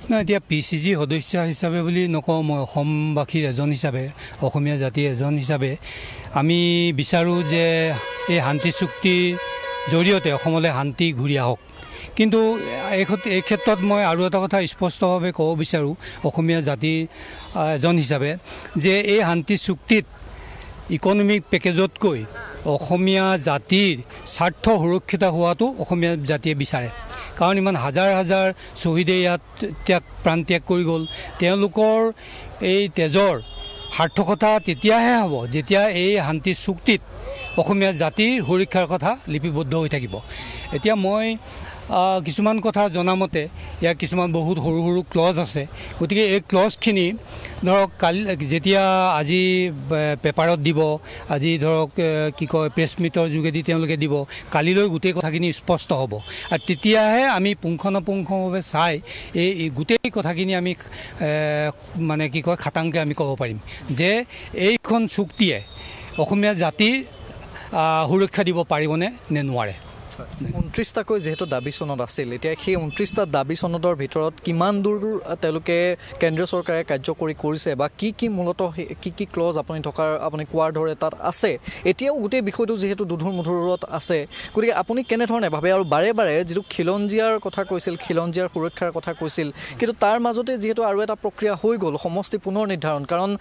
এতিয়া PCG সদস্য হিচাপে বুলি নকওঁ, মই অসমবাসীৰ এজন হিচাপে, অসমীয়া জাতিৰ এজন হিচাপে আমি বিচাৰোঁ যে এই শান্তি চুক্তিৰ জৰিয়তে অসমলৈ শান্তি ঘূৰি আহক। কিন্তু এই ক্ষেত্ৰত মই আৰু এটা কথা স্পষ্টভাৱে ক'ব বিচাৰোঁ অসমীয়া জাতিৰ এজন হিচাপে যে এই শান্তি চুক্তিত ইকনমিক পেকেজতকৈ অসমীয়া জাতিৰ স্বাৰ্থ সুৰক্ষিত হোৱাটো অসমীয়া জাতিয়ে বিচাৰে। কাৰণ ইমান হাজাৰ হাজাৰ শ্বহীদে ইয়াত প্ৰাণ ত্যাগ কৰি গ'ল। তেওঁলোকৰ এই তেজৰ সাৰ্থকতা তেতিয়াহে হ'ব যেতিয়া এই শান্তি চুক্তিত অসমীয়া জাতিৰ সুৰক্ষাৰ কথা লিপিবদ্ধ হৈ থাকিব। এতিয়া মই কিছুমান কথা জনামতে ইয়াৰ কিছুমান বহুত সৰু সৰু ক্লজ আছে। গতিকে এই ক্লজখিনি ধৰক কালি যেতিয়া আজি পেপাৰত দিব, আজি ধৰক কি কয় প্ৰেছ মিটৰ যোগেদি তেওঁলোকে দিব, কালিলৈ গোটেই কথাখিনি স্পষ্ট হ'ব। আৰু তেতিয়াহে আমি পুংখানুপুংখভাৱে চাই এই গোটেই কথাখিনি আমি মানে কি কয় খাটাংকৈ আমি ক'ব পাৰিম যে এইখন চুক্তিয়ে অসমীয়া জাতিৰ সুৰক্ষা দিব পাৰিবনে নে নোৱাৰে। 29টাকৈ যেহেতু দাবী চনদ আছিল, এতিয়া সেই 29টা দাবী চনদৰ ভিতৰত কিমান দূৰ তেওঁলোকে কেন্দ্ৰীয় চৰকাৰে কাৰ্যকৰী কৰিছে বা কি মূলতঃ কি ক্লজ আপুনি কোৱাৰ দৰে তাত আছে। এতিয়াও গোটেই বিষয়টো যিহেতু দুধুৰ মুধুৰত আছে, গতিকে আপুনি কেনেধৰণে ভাবে? আৰু বাৰে বাৰে যিটো খিলঞ্জীয়াৰ কথা কৈছিল, খিলঞ্জীয়াৰ সুৰক্ষাৰ কথা কৈছিল, কিন্তু তাৰ মাজতে যিহেতু আৰু এটা প্ৰক্ৰিয়া হৈ গ'ল সমষ্টি পুনৰ নিৰ্ধাৰণ, কাৰণ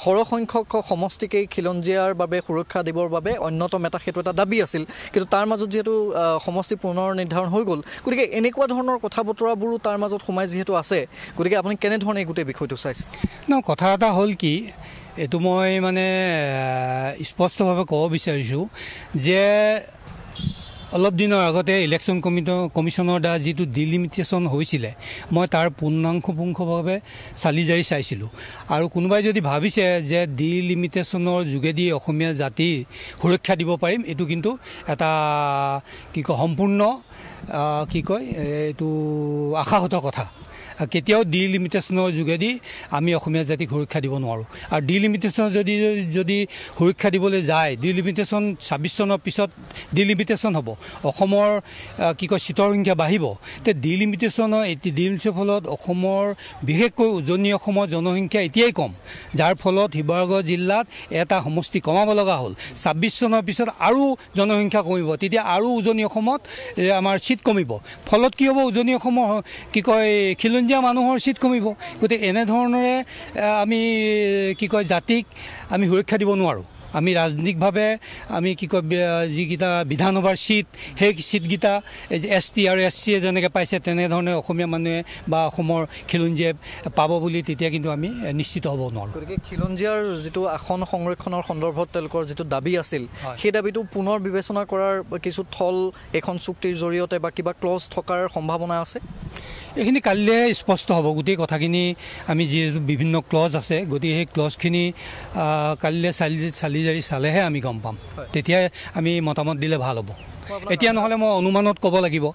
সৰহসংখ্যক সমষ্টিকেই খিলঞ্জীয়াৰ বাবে সুৰক্ষা দিবৰ বাবে অন্যতম সেইটো এটা দাবী আছিল, কিন্তু তাৰ মাজত যিহেতু সমষ্টি পুনৰ নিৰ্ধাৰণ হৈ গ'ল, গতিকে এনেকুৱা ধৰণৰ কথা বতৰাবোৰো তাৰ মাজত সোমাই যিহেতু আছে, গতিকে আপুনি কেনেধৰণে গোটেই বিষয়টো চাইছে? কথা এটা হ'ল কি, এইটো মই মানে স্পষ্টভাৱে ক'ব বিচাৰিছোঁ যে অলপ দিনৰ আগতে ইলেকশ্যন কমিশ্যনৰ দ্বাৰা যিটো ডিলিমিটেশ্যন হৈছিলে, মই তাৰ পুংখানুপুংখভাৱে চালি জাৰি চাইছিলোঁ। আৰু কোনোবাই যদি ভাবিছে যে ডিলিমিটেশ্যনৰ যোগেদি অসমীয়া জাতিৰ সুৰক্ষা দিব পাৰিম, এইটো কিন্তু এটা কি কয় সম্পূৰ্ণ কি কয় এইটো আশাহত কথা। কেতিয়াও ডিলিমিটেশ্যনৰ যোগেদি আমি অসমীয়া জাতিক সুৰক্ষা দিব নোৱাৰোঁ। আৰু ডিলিমিটেশ্যন যদি সুৰক্ষা দিবলৈ যায়, ডিলিমিটেশ্যন 26 চনৰ পিছত ডিলিমিটেশ্যন হ'ব, অসমৰ কি কয় চিটৰ সংখ্যা বাঢ়িব। তে ডিলিমিটেশ্যনৰ ফলত অসমৰ বিশেষকৈ উজনি অসমৰ জনসংখ্যা এতিয়াই কম, যাৰ ফলত শিৱসাগৰ জিলাত এটা সমষ্টি কমাব লগা হ'ল। 26 চনৰ পিছত আৰু জনসংখ্যা কমিব, তেতিয়া আৰু উজনি অসমত আমাৰ চিট কমিব। ফলত কি হ'ব, উজনি অসমৰ কি কয় খিলঞ্জীয়া মানুহৰ চিট কমিব। গতিকে এনেধৰণেৰে আমি কি কয় জাতিক আমি সুৰক্ষা দিব নোৱাৰোঁ। আমি ৰাজনৈতিকভাৱে আমি কি কয় যিকেইটা বিধানসভাৰ চিট, সেই চিটকেইটা ST আৰু SC যেনেকৈ পাইছে তেনেধৰণে অসমীয়া মানুহে বা অসমৰ খিলঞ্জীয়ে পাব বুলি তেতিয়া কিন্তু আমি নিশ্চিত হ'ব নোৱাৰোঁ। গতিকে খিলঞ্জীয়াৰ যিটো আসন সংৰক্ষণৰ সন্দৰ্ভত তেওঁলোকৰ যিটো দাবী আছিল, সেই দাবীটো পুনৰ বিবেচনা কৰাৰ কিছু থল এখন চুক্তিৰ জৰিয়তে বা কিবা ক্লজ থকাৰ সম্ভাৱনা আছে। এইখিনি কালিলৈ স্পষ্ট হ'ব গোটেই কথাখিনি। আমি যিহেতু বিভিন্ন ক্লজ আছে, গতিকে সেই ক্লজখিনি কালিলৈ চালি জাৰি চালেহে আমি গম পাম, তেতিয়াই আমি মতামত দিলে ভাল হ'ব। এতিয়া নহ'লে মই অনুমানত ক'ব লাগিব।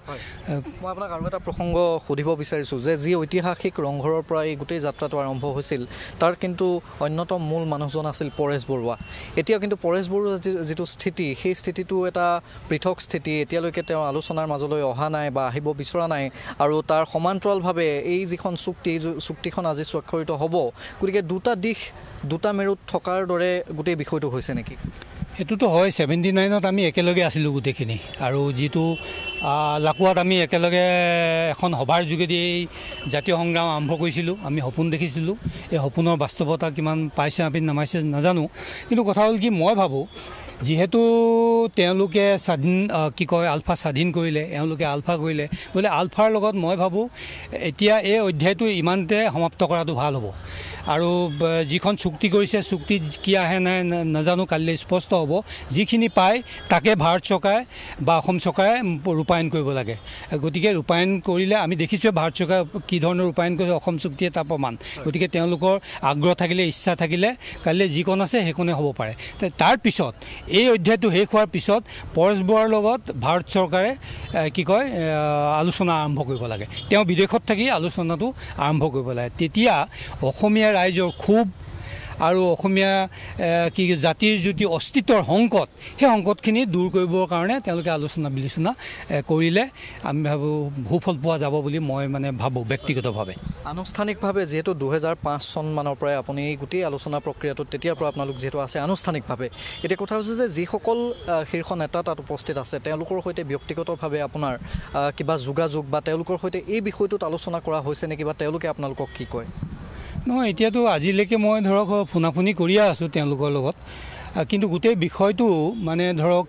মই আপোনাক আৰু এটা প্ৰসংগ সুধিব বিচাৰিছোঁ যে যি ঐতিহাসিক ৰংঘৰৰ পৰা এই গোটেই যাত্ৰাটো আৰম্ভ হৈছিল, তাৰ কিন্তু অন্যতম মূল মানুহজন আছিল পৰেশ বৰুৱা। এতিয়াও কিন্তু পৰেশ বৰুৱাৰ যিটো স্থিতি, সেই স্থিতিটো এটা পৃথক স্থিতি। এতিয়ালৈকে তেওঁ আলোচনাৰ মাজলৈ অহা নাই বা আহিব বিচৰা নাই। আৰু তাৰ সমান্তৰালভাৱে এই যিখন চুক্তিখন আজি স্বাক্ষৰিত হ'ব, গতিকে দুটা দিশ দুটা মেৰুত থকাৰ দৰে গোটেই বিষয়টো হৈছে নেকি? সেইটোতো হয়। 79ত আমি একেলগে আছিলোঁ গোটেইখিনি, আৰু যিটো লাকুৱাত আমি একেলগে এখন সভাৰ যোগেদি এই জাতীয় সংগ্ৰাম আৰম্ভ কৰিছিলোঁ। আমি সপোন দেখিছিলোঁ, এই সপোনৰ বাস্তৱতা কিমান পাইছে আমি নামাইছে নাজানো। কিন্তু কথা হ'ল কি, মই ভাবোঁ যিহেতু তেওঁলোকে কি কয় আলফা স্বাধীন কৰিলে, এওঁলোকে আলফা কৰিলে, গতিকে আলফাৰ লগত মই ভাবোঁ এতিয়া এই অধ্যায়টো ইমানতে সমাপ্ত কৰাটো ভাল হ'ব। আৰু যিখন চুক্তি কৰিছে, চুক্তিত কি আহে নাই নাজানো, কালিলৈ স্পষ্ট হ'ব। যিখিনি পায় তাকে ভাৰত চৰকাৰে বা অসম চৰকাৰে ৰূপায়ণ কৰিব লাগে। গতিকে ৰূপায়ণ কৰিলে আমি দেখিছোঁ ভাৰত চৰকাৰে কি ধৰণৰ ৰূপায়ণ কৰিছে, অসম চুক্তিয়ে তাৰ প্ৰমাণ। গতিকে তেওঁলোকৰ আগ্ৰহ থাকিলে, ইচ্ছা থাকিলে কালিলৈ যিকণ আছে সেইকণে হ'ব পাৰে। তাৰপিছত এই অধ্যায়টো শেষ হোৱাৰ পিছত পৰেশ বৰুৱাৰ লগত ভাৰত চৰকাৰে কি কয় আলোচনা আৰম্ভ কৰিব লাগে। তেওঁ বিদেশত থাকি আলোচনাটো আৰম্ভ কৰিব লাগে। তেতিয়া অসমীয়া ৰাইজৰ ক্ষোভ আৰু অসমীয়া কি জাতিৰ যদি অস্তিত্বৰ সংকট সেই সংকটখিনি দূৰ কৰিবৰ কাৰণে তেওঁলোকে আলোচনা বিলোচনা কৰিলে আমি ভাবোঁ সুফল পোৱা যাব বুলি মই মানে ভাবোঁ ব্যক্তিগতভাৱে। আনুষ্ঠানিকভাৱে যিহেতু 2005 চনমানৰ পৰাই আপুনি এই গোটেই আলোচনা প্ৰক্ৰিয়াটোত তেতিয়াৰ পৰা আপোনালোক যিহেতু আছে আনুষ্ঠানিকভাৱে, এতিয়া কথা হৈছে যে যিসকল শীৰ্ষ নেতা তাত উপস্থিত আছে তেওঁলোকৰ সৈতে ব্যক্তিগতভাৱে আপোনাৰ কিবা যোগাযোগ বা তেওঁলোকৰ সৈতে এই বিষয়টোত আলোচনা কৰা হৈছে নেকি বা তেওঁলোকে আপোনালোকক কি কয়? নহয়, এতিয়াতো আজিলৈকে মই ধৰক ফোনাফোনি কৰিয়ে আছোঁ তেওঁলোকৰ লগত, কিন্তু গোটেই বিষয়টো মানে ধৰক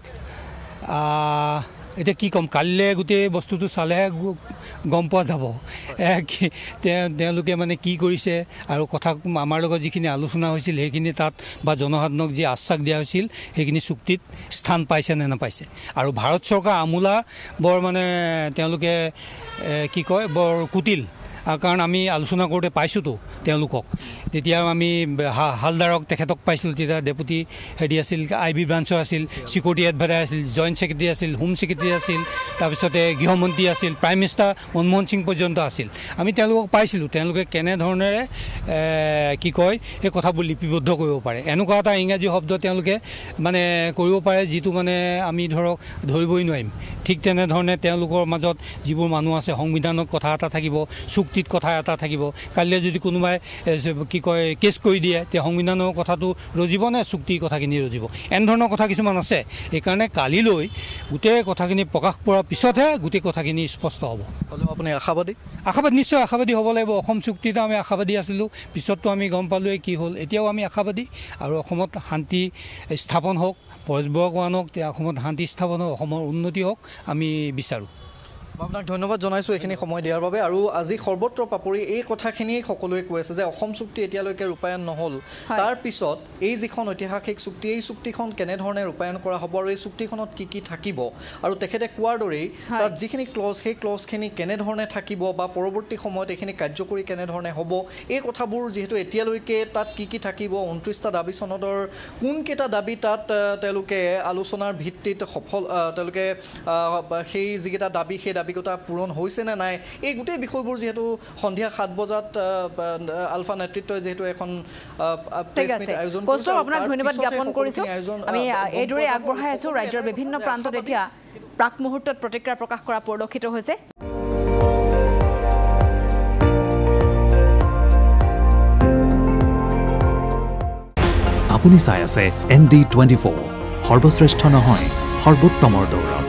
এতিয়া কি ক'ম, কালিলৈ গোটেই বস্তুটো চালেহে গম পোৱা যাব তেওঁলোকে মানে কি কৰিছে আৰু কথা আমাৰ লগত যিখিনি আলোচনা হৈছিল সেইখিনি তাত বা জনসাধাৰণক যি আশ্বাস দিয়া হৈছিল সেইখিনি চুক্তিত স্থান পাইছে নে নাপাইছে। আৰু ভাৰত চৰকাৰ আমোলা বৰ মানে তেওঁলোকে কি কয় বৰ কুটিল, কাৰণ আমি আলোচনা কৰোঁতে পাইছোঁতো তেওঁলোকক। তেতিয়া আমি হালদাৰক তেখেতক পাইছিলোঁ, তেতিয়া ডেপুটি হেৰি আছিল IB ব্ৰাঞ্চৰ আছিল, ছিকিউৰিটি এডভাইজাৰ আছিল, জইণ্ট ছেক্ৰেটাৰী আছিল, হোম ছেক্ৰেটাৰী আছিল, তাৰপিছতে গৃহমন্ত্ৰী আছিল, প্ৰাইম মিনিষ্টাৰ মনমোহন সিং পৰ্যন্ত আছিল। আমি তেওঁলোকক পাইছিলোঁ, তেওঁলোকে কেনেধৰণেৰে কি কয় সেই কথাবোৰ লিপিবদ্ধ কৰিব পাৰে, এনেকুৱা এটা ইংৰাজী শব্দ তেওঁলোকে মানে কৰিব পাৰে যিটো মানে আমি ধৰক ধৰিবই নোৱাৰিম। ঠিক তেনেধৰণে তেওঁলোকৰ মাজত যিবোৰ মানুহ আছে সংবিধানত কথা এটা থাকিব, চুক্তিত কথা এটা থাকিব। কালিলৈ যদি কোনোবাই কি কয় কেছ কৰি দিয়ে তেতিয়া সংবিধানৰ কথাটো ৰজিব নে চুক্তিৰ কথাখিনি ৰজিব, এনেধৰণৰ কথা কিছুমান আছে। সেইকাৰণে কালিলৈ গোটেই কথাখিনি প্ৰকাশ পোৱাৰ পিছতহে গোটেই কথাখিনি স্পষ্ট হ'ব। হ'লেও আপুনি আশাবাদী? নিশ্চয় আশাবাদী হ'ব লাগিব। অসম চুক্তিত আমি আশাবাদী আছিলোঁ, পিছততো আমি গম পালোঁৱেই কি হ'ল। এতিয়াও আমি আশাবাদী, আৰু অসমত শান্তি স্থাপন হওক, পৰেশ বৰুৱা হওক, অসমত শান্তি স্থাপন হওক, অসমৰ উন্নতি হওক আমি বিচাৰোঁ। আপোনাক ধন্যবাদ জনাইছোঁ এইখিনি সময় দিয়াৰ বাবে। আৰু আজি সৰ্বত্ৰ পাপৰি এই কথাখিনি সকলোৱে কৈ আছে যে অসম চুক্তি এতিয়ালৈকে ৰূপায়ণ নহ'ল, তাৰপিছত এই যিখন ঐতিহাসিক চুক্তি এই চুক্তিখন কেনেধৰণে ৰূপায়ণ কৰা হ'ব আৰু এই চুক্তিখনত কি কি থাকিব, আৰু তেখেতে কোৱাৰ দৰেই তাত যিখিনি ক্লজ সেই ক্লজখিনি কেনেধৰণে থাকিব বা পৰৱৰ্তী সময়ত এইখিনি কাৰ্যকৰী কেনেধৰণে হ'ব, এই কথাবোৰ যিহেতু এতিয়ালৈকে তাত কি কি থাকিব, 29টা দাবী চনদৰ কোনকেইটা দাবী তাত তেওঁলোকে আলোচনাৰ ভিত্তিত তেওঁলোকে সেই যিকেইটা দাবী সেই দাবীকেইটা পূৰণ হৈছে নে নাই, এই গোটেই বিষয়বোৰ যিহেতু সন্ধিয়া 7 বজাত আলফা নেতৃত্বই যিহেতু এখন আয়োজন কৰিছে। আপোনাক ধন্যবাদ জ্ঞাপন কৰিছোঁ। আমি এইদৰে আগবঢ়াই আছোঁ ৰাজ্যৰ বিভিন্ন প্ৰান্তত এতিয়া প্ৰাক মুহূৰ্তত প্ৰতিক্ৰিয়া প্ৰকাশ কৰা পৰিলক্ষিত হৈছে। আপুনি চাই আছে ND24, সৰ্বশ্ৰেষ্ঠ নহয় সৰ্বোত্তমৰ দৌৰ।